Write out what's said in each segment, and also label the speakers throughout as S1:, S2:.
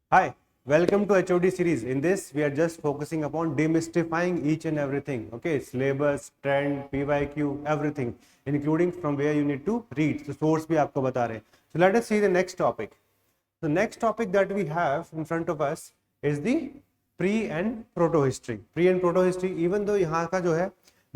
S1: Hi, welcome to HOD series. In this, we are just focusing upon demystifying each and everything. Okay, syllabus, trend, PYQ, everything, including from where you need to read. So source भी आपको बता रहे हैं. So let us see the next topic. The next topic that we have in front of us is the pre and proto history. Pre and proto history. Even though यहाँ का जो है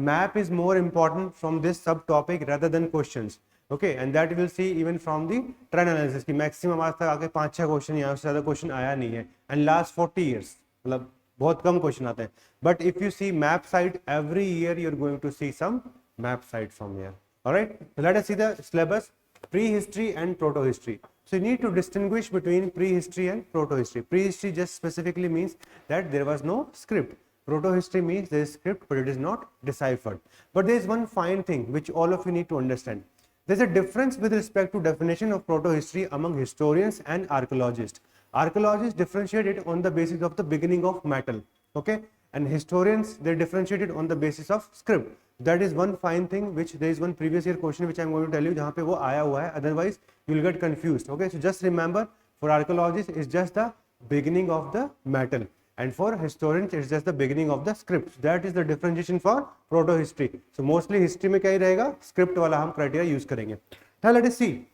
S1: map is more important from this subtopic rather than questions. Okay, and that we'll see even from the trend analysis की maximum आज तक आके 5-6 question यहाँ से ज़्यादा क्वेश्चन आया नहीं है and last 40 years मतलब बहुत कम क्वेश्चन आते हैं. But if you see map site every year you're going to see some map site from here. All right, so let us see the syllabus. Prehistory and proto-history. So you need to distinguish between prehistory and proto-history. Prehistory just specifically means that there was no script. Proto-history means there is script but it is not deciphered. But there is one fine thing which all of you need to understand. There is a difference with respect to definition of proto-history among historians and archaeologists. Archaeologists differentiate it on the basis of the beginning of metal. Okay, and historians they differentiate it on the basis of script. That is one fine thing which there is one previous year question which I am going to tell you जहाँ पे वो आया हुआ है, otherwise you will get confused. Okay, so just remember for archaeologists it's just the beginning of the metal and for historians it's just the beginning of the script. That is the differentiation for proto history. So mostly history में क्या ही रहेगा, script वाला हम criteria use करेंगे. Now let us see.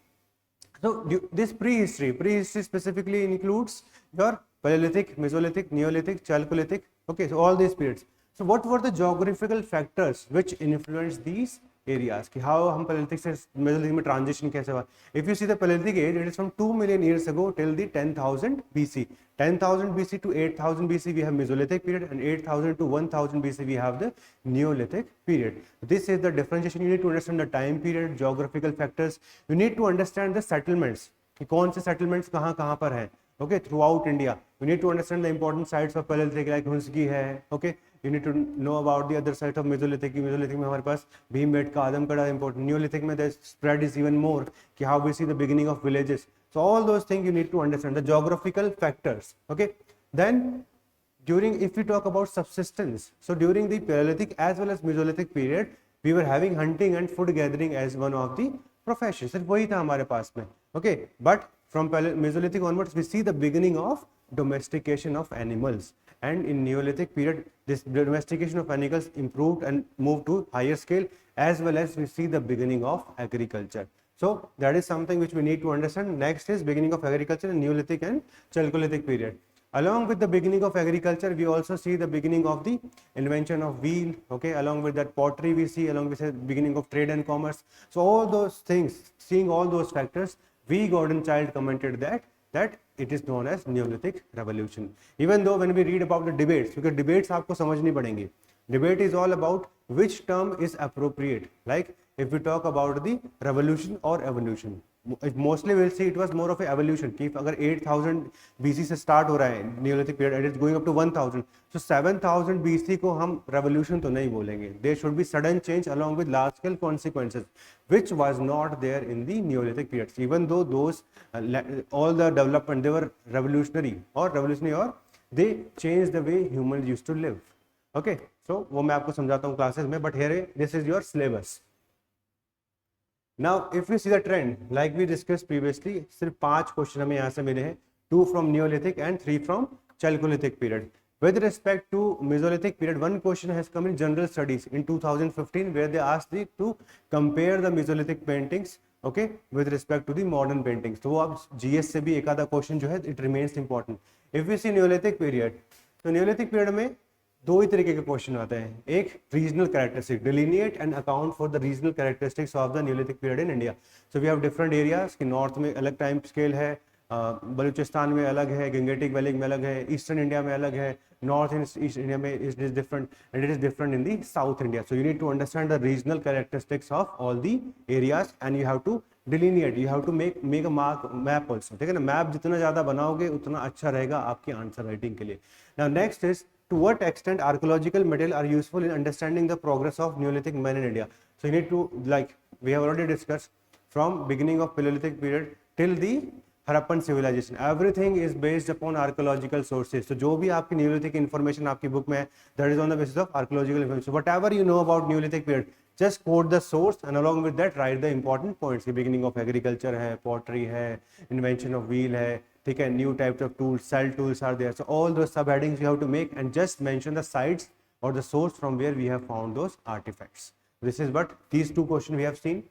S1: So this prehistory specifically includes your Paleolithic, Mesolithic, Neolithic, Chalcolithic. Okay, so all these periods. So what were the geographical factors which influenced these areas? कि how हम Paleolithic से Mesolithic में transition कैसे हुआ? If you see the Paleolithic age, it is from 2 million years ago till the 10,000 BC. 10,000 BC to 8,000 BC we have Mesolithic period, and 8,000 to 1,000 BC we have the Neolithic period. This is the differentiation. You need to understand the time period, geographical factors. You need to understand the settlements. कि कौन से settlements कहाँ कहाँ पर हैं. Okay, throughout India. You need to understand the important sites of Paleolithic like Hunski है. Okay, you need to know about the other side of Mesolithic. Mesolithic में हमारे पास भीमबेटका, आदमकड़ा important. Neolithic में the spread is even more कि how we see the beginning of villages. So all those things you need to understand the geographical factors. Okay, then during if we talk about subsistence, so during the Paleolithic as well as Mesolithic period we were having hunting and food gathering as one of the professions. सिर्फ वही था हमारे पास में. Okay, but from Mesolithic onwards we see the beginning of domestication of animals, and in Neolithic period this domestication of animals improved and moved to higher scale, as well as we see the beginning of agriculture. So that is something which we need to understand. Next is beginning of agriculture in Neolithic and Chalcolithic period. Along with the beginning of agriculture we also see the beginning of the invention of wheel. Okay, along with that pottery we see, along with the beginning of trade and commerce. So all those things, seeing all those factors, V. Gordon Child commented that it is known as Neolithic Revolution. Even though when we read about the debates, because debates आपको समझनी पड़ेंगी. Debate is all about which term is appropriate. Like if we talk about the revolution or evolution, mostly we'll see it was more of a evolution. कि अगर 8,000 BC से start हो रहा है Neolithic period and it's going up to 1,000, so 7,000 BC को हम revolution तो नहीं बोलेंगे. There should be sudden change along with large scale consequences, which was not there in the Neolithic period. Even though those all the development they were revolutionary or they changed the way humans used to live. Okay, so वो मैं आपको समझाता हूँ classes में, but here this is your syllabus. Now if we see the trend like we discussed previously, सिर्फ 5 question हमें यहाँ से मिले हैं, 2 from Neolithic and 3 from Chalcolithic period. With respect to Mesolithic period, one question has come in general studies in 2015 where they asked you to compare the Mesolithic paintings, okay, with respect to the modern paintings. तो वो अब GS से भी एक आधा question जो है it remains important. If we see Neolithic period, तो Neolithic period में दो ही तरीके के क्वेश्चन आते हैं. एक regional characteristic, delineate and account for the regional characteristics of the Neolithic period in India. So we have different areas कि north में अलग टाइम स्केल है, बलूचिस्तान में अलग है, गंगेटिक वैली में अलग है, ईस्टर्न इंडिया में अलग है, नॉर्थ ईस्ट इंडिया में it is different and it is different in the South India. So you need to understand the regional characteristics of all the areas and you have to delineate, you have to make a mark map also. ठीक है ना, map जितना ज़्यादा बनाओगे उतना अच्छा रहेगा आपकी आंसर राइटिंग के लिए. Now next is to what extent archaeological material are useful in understanding the progress of Neolithic man in India. So you need to, like we have already discussed, from beginning of Paleolithic period till the Harappan civilization, everything is based upon archaeological sources. So जो भी आपकी Neolithic information आपकी book में है, that is on the basis of archaeological information. So whatever you know about Neolithic period, just quote the source and along with that write the important points. The beginning of agriculture है, pottery है, invention of wheel है, ठीक है, new types of tools, cell tools are there. So all those subheadings you have to make and just mention the sites or the source from where we have found those artifacts. This is what these two questions we have seen.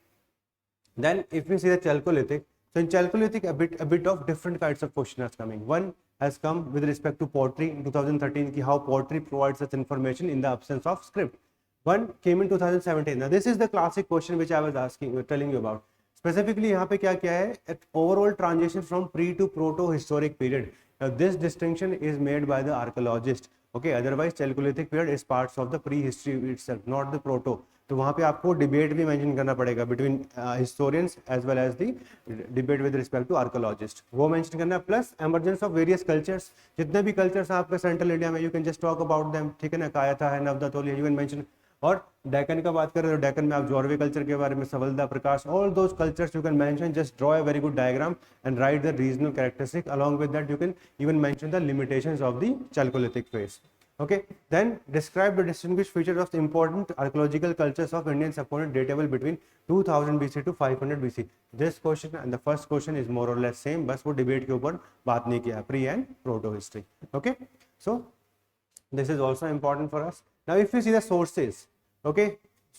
S1: Then if we see the Chalcolithic, so in Chalcolithic a bit of different kinds of question is coming. One has come with respect to pottery in 2013 ki how pottery provides such information in the absence of script. One came in 2017. Now this is the classic question which I was telling you about. Specifically यहाँ पे क्या क्या है, overall transition from pre to proto historic period. Now this distinction is made by the archaeologist. Okay, otherwise Chalcolithic period is parts of the prehistory itself, not the proto. तो वहाँ पे आपको debate भी मेंशन करना पड़ेगा between historians as well as the debate with respect to archaeologist, वो mention करना, plus emergence of various cultures, जितने भी कल्चर्स हैं आपके सेंट्रल इंडिया में, you can just talk about them, ठीक है ना, कायथा है, नवदतोली, यू कैन मेंशन. और डेक्कन का बात करें तो डेक्कन में आप जॉर्वे कल्चर के बारे में, Savalda, Prakash, all those cultures you can mention, just draw a very good diagram and write the regional characteristic, along with that you can even mention the limitations of the Chalcolithic phase. Okay, then describe the distinguished features of the important archaeological cultures of Indian subcontinent datable between 2000 BC to 500 BC. This question and the first question is more or less same, बस वो debate के ऊपर बात नहीं किया, pre and proto history. Okay, so this is also important for us. Now if you see the sources, okay,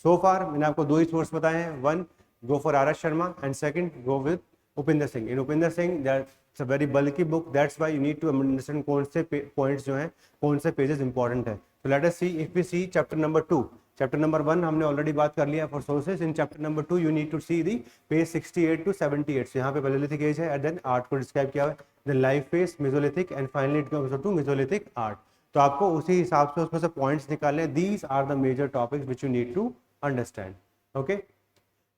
S1: so far मैंने आपको दो ही source बताए हैं. One, go for R.S. Sharma and second, go with Upinder Singh. In Upinder Singh, that's a very bulky book. That's why you need to understand कौन से points जो हैं, कौन से pages important है. So let us see. If we see chapter number 2, chapter number 1 हमने already बात कर लिया for sources. In chapter number 2 you need to see the page 68 to 78. So यहाँ पे Paleolithic age है, and then art को describe किया हुआ है. Then life phase, Mesolithic, and finally it comes to Mesolithic art. तो आपको उसी हिसाब से उसमें से points निकालने. These are the major topics which you need to understand. Okay.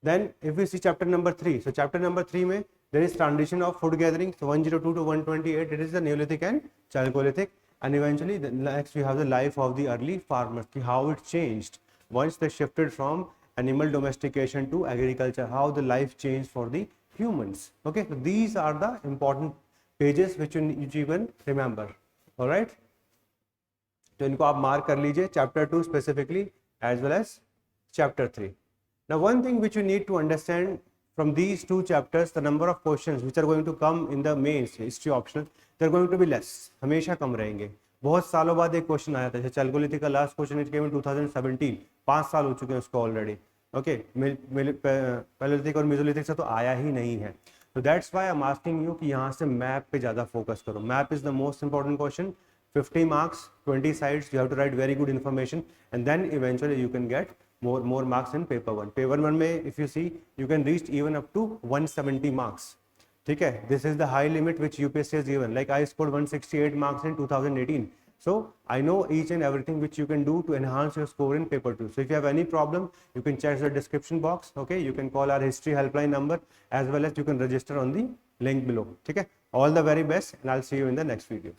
S1: Then if we see chapter number 3, so chapter number 3 में there is transition of food gathering, so 102 to 128 it is the Neolithic and Chalcolithic, and eventually the next we have the life of the early farmers, how it changed once they shifted from animal domestication to agriculture, how the life changed for the humans. Okay, so these are the important pages which you can remember. All right, तो इनको आप mark कर लीजिए, chapter 2 specifically as well as chapter 3. Now one thing which you need to understand from these two chapters, the number of questions which are going to come in the mains history optional, they are going to be less, हमेशा कम रहेंगे. बहुत सालों बाद एक question आया था, Chalcolithic का last question it came इन 2017, 5 साल हो चुके हैं उसको ऑलरेडी. ओके, Paleolithic और Mesolithic से तो आया ही नहीं है. So that's why I'm asking you कि यहाँ से मैप पे ज़्यादा फोकस करो. Map is the most important question. 50 marks, 20 sides, you have to write very good information, and then eventually you can get more marks in paper 1. Paper 1 में if you see you can reach even up to 170 marks. ठीक है, this is the high limit which UPSC has given. Like I scored 168 marks in 2018. So I know each and everything which you can do to enhance your score in paper 2. So if you have any problem, you can check the description box. Okay, you can call our history helpline number as well as you can register on the link below. ठीक है, all the very best and I'll see you in the next video.